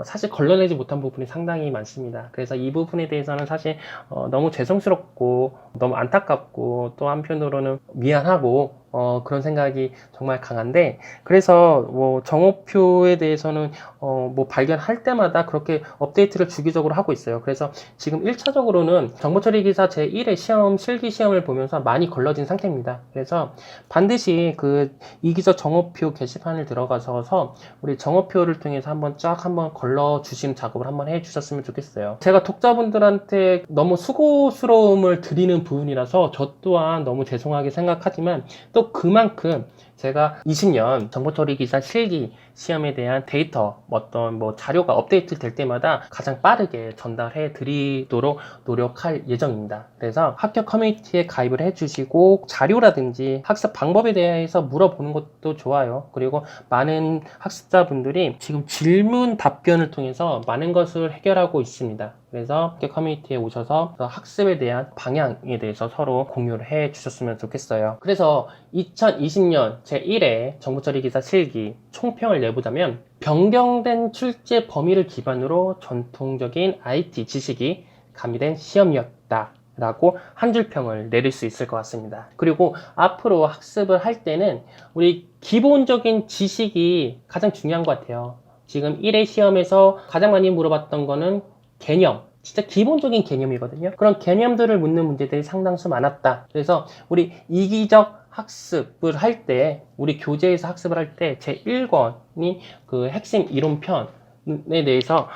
사실 걸러내지 못한 부분이 상당히 많습니다. 그래서 이 부분에 대해서는 사실 너무 죄송스럽고 너무 안타깝고, 또 한편으로는 미안하고 그런 생각이 정말 강한데, 그래서 뭐 정오표에 대해서는 뭐 발견할 때마다 그렇게 업데이트를 주기적으로 하고 있어요. 그래서 지금 1차적으로는 정보처리기사 제1의 시험, 실기 시험을 보면서 많이 걸러진 상태입니다. 그래서 반드시 그 이기적 정오표 게시판을 들어가서 우리 정오표를 통해서 한번 걸러 주시는 작업을 한번 해 주셨으면 좋겠어요. 제가 독자분들한테 너무 수고스러움을 드리는 부분이라서 저 또한 너무 죄송하게 생각하지만, 또 그만큼 제가 20년 정보처리기사 실기 시험에 대한 데이터, 어떤 뭐 자료가 업데이트 될 때마다 가장 빠르게 전달해 드리도록 노력할 예정입니다. 그래서 합격 커뮤니티에 가입을 해주시고 자료라든지 학습 방법에 대해서 물어보는 것도 좋아요. 그리고 많은 학습자분들이 지금 질문 답변을 통해서 많은 것을 해결하고 있습니다. 그래서 합격 커뮤니티에 오셔서 학습에 대한 방향에 대해서 서로 공유를 해 주셨으면 좋겠어요. 그래서 2020년 제1회 정보처리기사 실기 총평을 내보자면, 변경된 출제 범위를 기반으로 전통적인 IT 지식이 가미된 시험이었다 라고 한 줄 평을 내릴 수 있을 것 같습니다. 그리고 앞으로 학습을 할 때는 우리 기본적인 지식이 가장 중요한 것 같아요. 지금 1회 시험에서 가장 많이 물어봤던 거는 개념, 진짜 기본적인 개념이거든요. 그런 개념들을 묻는 문제들이 상당수 많았다. 그래서 우리 이기적 학습을 할 때, 우리 교재에서 학습을 할 때 제1권이 그 핵심 이론편 대해서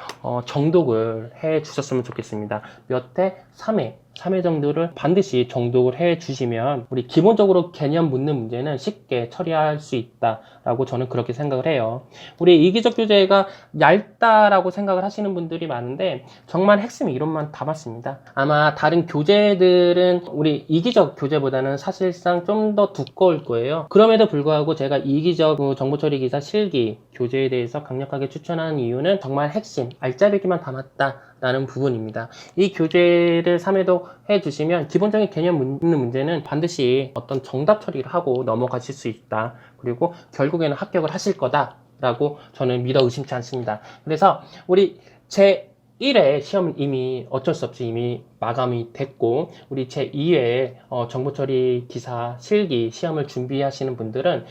정독을 해 주셨으면 좋겠습니다. 몇 회? 3회 정도를 반드시 정독을 해 주시면 우리 기본적으로 개념 묻는 문제는 쉽게 처리할 수 있다라고 저는 그렇게 생각을 해요. 우리 이기적 교재가 얇다라고 생각을 하시는 분들이 많은데 정말 핵심 이론만 담았습니다. 아마 다른 교재들은 우리 이기적 교재보다는 사실상 좀 더 두꺼울 거예요. 그럼에도 불구하고 제가 이기적 정보처리 기사 실기 교재에 대해서 강력하게 추천하는 이유는 정말 핵심, 알짜배기만 담았다라는 부분입니다. 이 교재를 3회도 해주시면 기본적인 개념 묻는 문제는 반드시 어떤 정답 처리를 하고 넘어가실 수 있다. 그리고 결국에는 합격을 하실 거다라고 저는 믿어 의심치 않습니다. 그래서 우리 제 1회 시험은 이미 어쩔 수 없이 이미 마감이 됐고 우리 제 2회 정보처리 기사 실기 시험을 준비하시는 분들은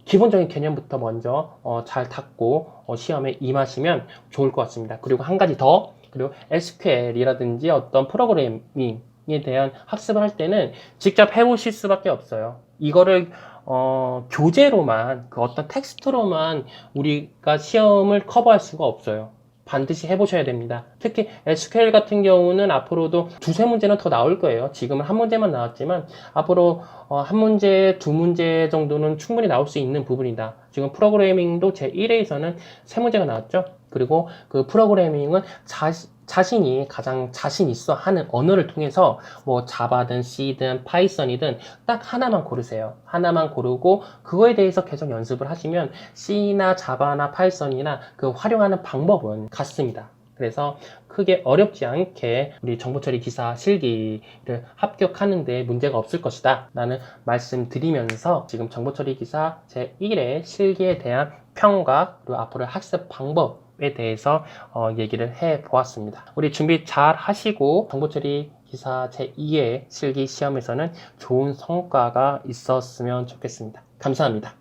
기본적인 개념부터 먼저 잘 닦고 시험에 임하시면 좋을 것 같습니다. 그리고 한 가지 더, 그리고 SQL이라든지 어떤 프로그래밍에 대한 학습을 할 때는 직접 해보실 수밖에 없어요. 이거를 교재로만 그 어떤 텍스트로만 우리가 시험을 커버할 수가 없어요. 반드시 해보셔야 됩니다. 특히 SQL 같은 경우는 앞으로도 두세 문제는 더 나올 거예요. 지금은 한 문제만 나왔지만 앞으로 한 문제, 두 문제 정도는 충분히 나올 수 있는 부분이다. 지금 프로그래밍도 제1회에서는 세 문제가 나왔죠. 그리고 그 프로그래밍은 자신이 가장 자신 있어 하는 언어를 통해서 뭐 자바든 C든 파이썬이든 딱 하나만 고르세요. 하나만 고르고 그거에 대해서 계속 연습을 하시면 C나 자바나 파이썬이나 그 활용하는 방법은 같습니다. 그래서 크게 어렵지 않게 우리 정보처리 기사 실기를 합격하는데 문제가 없을 것이다 라는 말씀 드리면서 지금 정보처리 기사 제1회 실기에 대한 평가 그리고 앞으로 학습 방법에 대해서 얘기를 해 보았습니다. 우리 준비 잘 하시고 정보처리 기사 제2회 실기 시험에서는 좋은 성과가 있었으면 좋겠습니다. 감사합니다.